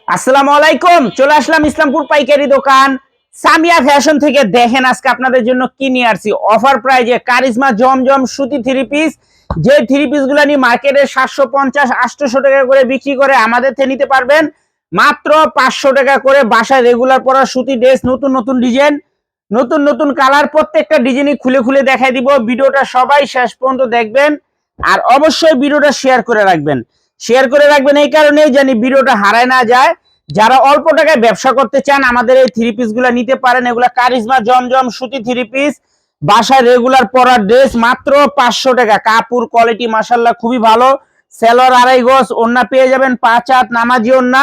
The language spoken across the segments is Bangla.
আসসালামু আলাইকুম। চলে আসলাম ইসলামপুর পাইকারি দোকান সামিয়া ফ্যাশন থেকে। দেখেন আজকে আপনাদের জন্য কি নিয়ে আসছি। অফার প্রাইজে কারিজমা জমজম সুতি থ্রি পিস, যে থ্রি পিস গুলা নিয়ে মার্কেটে 750-800 টাকা করে বিক্রি করে, আমাদের থেকে নিতে পারবেন মাত্র 500 টাকা করে। বাসায় রেগুলার পরা সুতি ড্রেস, নতুন নতুন ডিজাইন, নতুন নতুন কালার, প্রত্যেকটা ডিজাইনই খুলে খুলে দেখাই দিব। ভিডিওটা সবাই শেষ পর্যন্ত দেখবেন আর অবশ্যই ভিডিওটা শেয়ার করে রাখবেন। শেয়ার করে রাখবেন এই কারণেই জানি ভিডিওটা হারায় না যায়। যারা অল্প টাকায় ব্যবসা করতে চান আমাদের এই থ্রি পিস গুলা নিতে পারেন। এগুলা কারিজমা জমজম সুতি থ্রি পিস, বাসায় রেগুলার পরার ড্রেস, মাত্র 500 টাকা। কাপড় কোয়ালিটি মাশাআল্লাহ খুবই ভালো। সেলর 2.5 গজ, ওন্না পেয়ে যাবেন 5 হাত নামাজি ওন্না।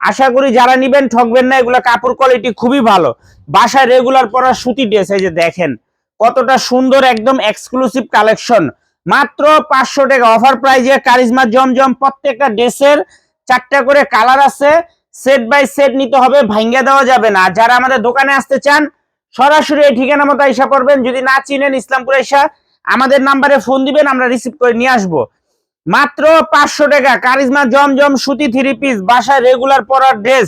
আশা করি যারা নিবেন ঠকবেন না। এগুলা কাপড় কোয়ালিটি খুবই ভালো। বাসায় রেগুলার পরার সুতি ড্রেস, এই যে দেখেন কতটা সুন্দর, একদম এক্সক্লুসিভ কালেকশন। মাত্র 500 টাকা অফার প্রাইজে কারিজমা জমজম। প্রত্যেকটা ড্রেসের 4টা করে কালার আছে। সেট বাই সেট নিতে হবে, ভাঙ্গা দেওয়া যাবে না। যারা আমাদের দোকানে আসতে চান সরাসরি এই ঠিকানা মতো আইসা পড়বেন। যদি না চিনেন ইসলামপুর আইসা আমাদের নাম্বারে ফোন দিবেন, আমরা রিসিভ করে নিয়ে আসবো। মাত্র 500 টাকা কারিজমা জমজম সুতি থ্রি পিস, বাসায় রেগুলার পরার ড্রেস।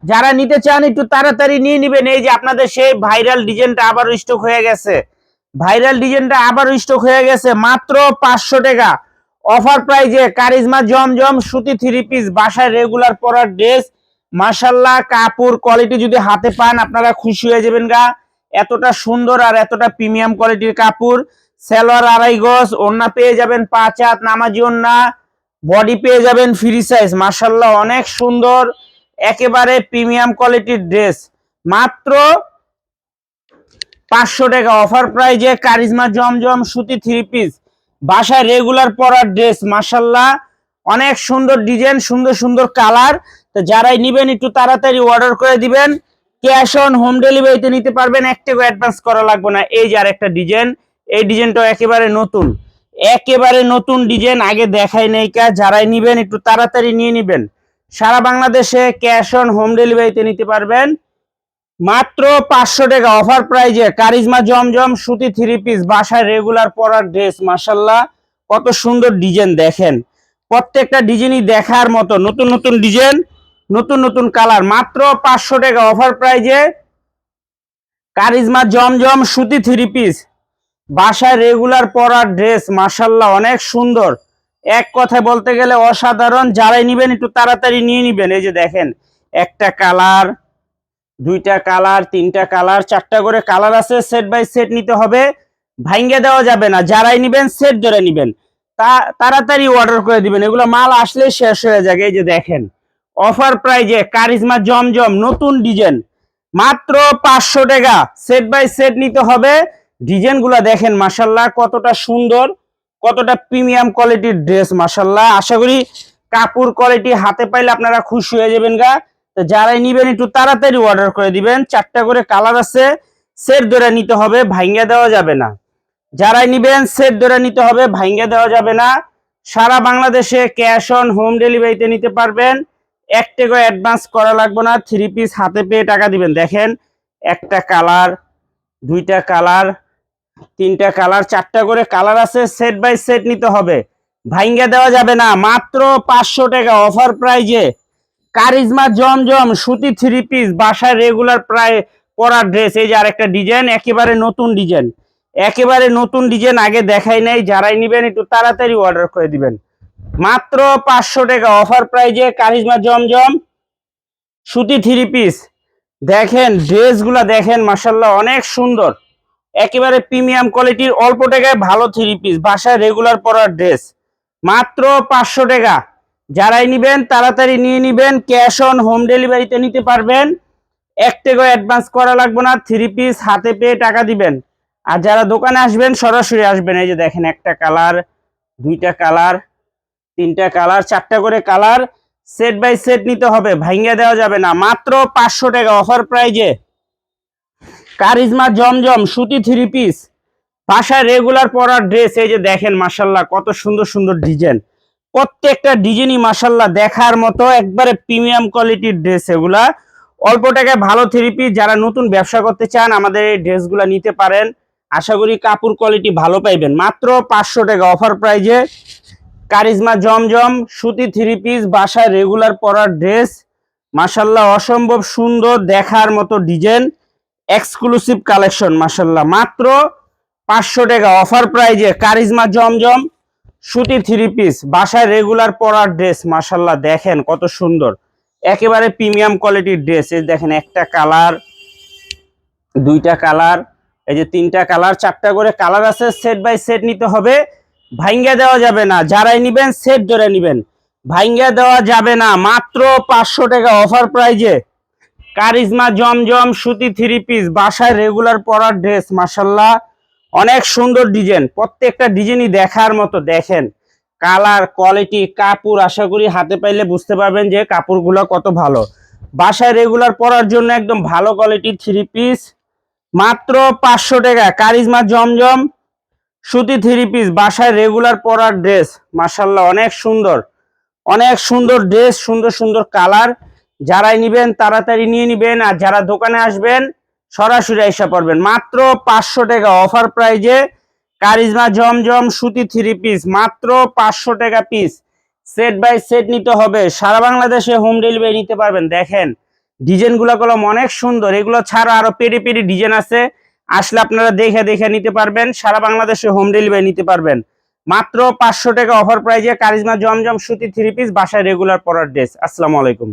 যারা নিতে চান একটু তাড়াতাড়ি নিয়ে নিবেন। এই যে আপনাদের সেই ভাইরাল ডিজাইনটা আবারও স্টক হয়ে গেছে। ভাইরাল ডিজাইনটা আবারও স্টক হয়ে গেছে। মাত্র 500 টাকা অফার প্রাইজে কারিজমা জমজম সুতি থ্রি পিস, বাসায় রেগুলার পরার ড্রেস। মাশাআল্লাহ কাপড় কোয়ালিটি যদি হাতে পান আপনারা খুশি হয়ে যাবেন গা। এতটা সুন্দর আর এতটা প্রিমিয়াম কোয়ালিটির কাপড়। সেলোয়ার 2.5 গজ, ওন্না পেয়ে যাবেন 5 হাত নামাজি ওন্না, বডি পেয়ে যাবেন ফ্রি সাইজ। মাশাআল্লাহ অনেক সুন্দর, একেবারে প্রিমিয়াম কোয়ালিটির ড্রেস। মাত্র 500 টাকা অফার প্রাইজে কারিজমা জমজম সুতি থ্রি পিস, বাসায় রেগুলার পরার ড্রেস। মাশাআল্লাহ অনেক সুন্দর ডিজাইন, সুন্দর সুন্দর কালার। তো যারাই নিবেন একটু তাড়াতাড়ি অর্ডার করে দিবেন। ক্যাশ অন হোম ডেলিভারিতে নিতে পারবেন, এক টাকা অ্যাডভান্স করা লাগবে না। এই যে আরেকটা ডিজাইন, এই ডিজাইনটা একেবারে নতুন, একেবারে নতুন ডিজাইন, আগে দেখাই নাই কা। যারাই নিবেন একটু তাড়াতাড়ি নিয়ে নিবেন। সারা বাংলাদেশে ক্যাশ অন হোম ডেলিভারিতে নিতে পারবেন। মাত্র 500 টাকা অফার প্রাইজে কারিজমা জমজম সুতি থ্রি পিস, বাসায় রেগুলার পরার ড্রেস। মাশাআল্লাহ কত সুন্দর ডিজাইন, দেখেন প্রত্যেকটা ডিজাইনই দেখার মতো। নতুন নতুন ডিজাইন, নতুন নতুন কালার। মাত্র 500 টাকা অফার প্রাইজে কারিজমা জমজম সুতি থ্রি পিস, বাসায় রেগুলার পরার ড্রেস। মাশাআল্লাহ অনেক সুন্দর, এক কথায় বলতে গেলে অসাধারণ। যারাই নিবেন একটু তাড়াতাড়ি নিয়ে নিবেন। এই যে দেখেন একটা কালার, 2টা কালার, 3টা কালার, 4টা করে কালার আছে। সেট বাই সেট নিতে হবে, ভাঙ্গে দেওয়া যাবে না। যারাই নিবেন সেট ধরে নিবেন, তাড়াতাড়ি অর্ডার করে দিবেন। এগুলো মাল আসলে শেষ হয়ে যাবে। এই যে দেখেন অফার প্রাইজে কারিজমা জমজম নতুন ডিজাইন, মাত্র 500 টাকা। সেট বাই সেট নিতে হবে। ডিজাইন গুলা দেখেন মাশাআল্লাহ কতটা সুন্দর, কতটা প্রিমিয়াম কোয়ালিটির ড্রেস। মাশাআল্লাহ আশা করি কাপড় কোয়ালিটি হাতে পাইলে আপনারা খুশি হয়ে যাবেন গা। তো যারাই নিবেন একটু তাড়াতাড়ি অর্ডার করে দিবেন। 4টা করে কালার আছে, সেট ধরে নিতে হবে, ভাঙ্গা দেওয়া যাবে না। যারাই নিবেন সেট ধরে নিতে হবে, ভাঙ্গা দেওয়া যাবে না। সারা বাংলাদেশে ক্যাশ অন হোম ডেলিভারিতে নিতে পারবেন, এক টাকা অ্যাডভান্স করা লাগবে না। থ্রি পিস হাতে পেয়ে টাকা দিবেন। দেখেন একটা কালার, 2টা কালার, 3টা কালার, 4টা করে কালার আছে। সেট বাই সেট নিতে হবে, ভাঙ্গা দেওয়া যাবে না। মাত্র 500 টাকা অফার প্রাইজে কারিজমা জমজম সুতি থ্রি পিস, বাসায় রেগুলার প্রায় পরার ড্রেস। এই যে আরেকটা ডিজাইন, একেবারে নতুন ডিজাইন, একেবারে নতুন ডিজাইন, আগে দেখাই নাই। যারাই নিবেন একটু তাড়াতাড়ি অর্ডার করে দিবেন। মাত্র 500 টাকা অফার প্রাইজে কারিজমা জমজম সুতি থ্রি পিস। দেখেন ড্রেসগুলা দেখেন মাশাআল্লাহ অনেক সুন্দর, একেবারে প্রিমিয়াম কোয়ালিটির, অল্প টাকায় ভালো থ্রি পিস, বাসায় রেগুলার পরার ড্রেস। মাত্র 500 টাকা। যারাই নিবেন তাড়াতাড়ি নিয়ে নিবেন। ক্যাশ অন হোম ডেলিভারিতে নিতে পারবেন, এক টাকা অ্যাডভান্স করা লাগবে না। থ্রি পিস হাতে পেয়ে টাকা দিবেন। আর যারা দোকানে আসবেন সরাসরি আসবেন। এই যে দেখেন একটা কালার, 2টা কালার, 3টা কালার, 4টা করে কালার। সেট বাই সেট নিতে হবে, ভাঙ্গা দেওয়া যাবে না। মাত্র 500 টাকা অফার প্রাইজে কারিজমা জমজম সুতি থ্রি পিস, বাসায় রেগুলার পরার ড্রেস। এই যে দেখেন মাশাআল্লাহ কত সুন্দর সুন্দর ডিজাইন, প্রত্যেকটা ডিজাইনই মাশাআল্লাহ দেখার মতো, একবারে প্রিমিয়াম কোয়ালিটির ড্রেস। এগুলা অল্প টাকায় ভালো থ্রি পিস। যারা নতুন ব্যবসা করতে চান আমাদের এই ড্রেসগুলা নিতে পারেন। আশা করি কাপড় কোয়ালিটি ভালো পাইবেন। মাত্র 500 টাকা অফার প্রাইজে কারিজমা জমজম সুতি থ্রি পিস, বাসায় রেগুলার পরার ড্রেস। মাশাল্লাহ অসম্ভব সুন্দর দেখার মতো ডিজাইন, এক্সক্লুসিভ কালেকশন। মাশাল্লাহ মাত্র 500 টাকা অফার প্রাইজে কারিজমা জমজম সুতি 3 পিস, বাসায় রেগুলার পরার ড্রেস। মাশাল্লাহ দেখেন কত সুন্দর, একেবারে প্রিমিয়াম কোয়ালিটির ড্রেস। এই দেখেন একটা কালার, দুইটা কালার, এই যে তিনটা কালার, চারটা করে কালার আছে। সেট বাই সেট নিতে হবে, ভাঙ্গা দেওয়া যাবে না। যারাই নিবেন সেট ধরে নিবেন, ভাঙ্গা দেওয়া যাবে না। মাত্র 500 টাকা অফার প্রাইজে কারিজমা জমজম সুতি 3 পিস, বাসায় রেগুলার পরার ড্রেস। মাশাল্লাহ অনেক সুন্দর ডিজাইন, প্রত্যেকটা ডিজাইনই দেখার মতো। দেখেন কালার, কোয়ালিটি, কাপড়, আশা করি হাতে পাইলে বুঝতে পারবেন যে কাপড়গুলো কত ভালো। বাসায় রেগুলার পরার জন্য একদম ভালো কোয়ালিটির 3 পিস, মাত্র 500 টাকা কারিজমা জমজম সুতি 3 পিস, বাসায় রেগুলার পরার ড্রেস। মাশাল্লাহ অনেক সুন্দর, অনেক সুন্দর ড্রেস, সুন্দর সুন্দর কালার। যারাই নিবেন তাড়াতাড়ি নিয়ে নিবেন, আর যারা দোকানে আসবেন সরাসরি এসে পড়বেন। মাত্র 500 টাকা অফার প্রাইজে কারিজমা জমজম সুতি 3 পিস, মাত্র 500 টাকা পিস। সেট বাই সেট নিতে হবে, সারা বাংলাদেশে হোম ডেলিভারি নিতে পারবেন। দেখেন ডিজাইনগুলো কলম অনেক সুন্দর, এগুলো ছাড়া আরো পেরি পেরি ডিজাইন আছে, আসলে আপনারা দেখে দেখে নিতে পারবেন। সারা বাংলাদেশে হোম ডেলিভারি নিতে পারবেন। মাত্র 500 টাকা অফার প্রাইজে কারিজমা জমজম সুতি 3 পিস, বাসায় রেগুলার পরার ড্রেস। আসসালামু আলাইকুম।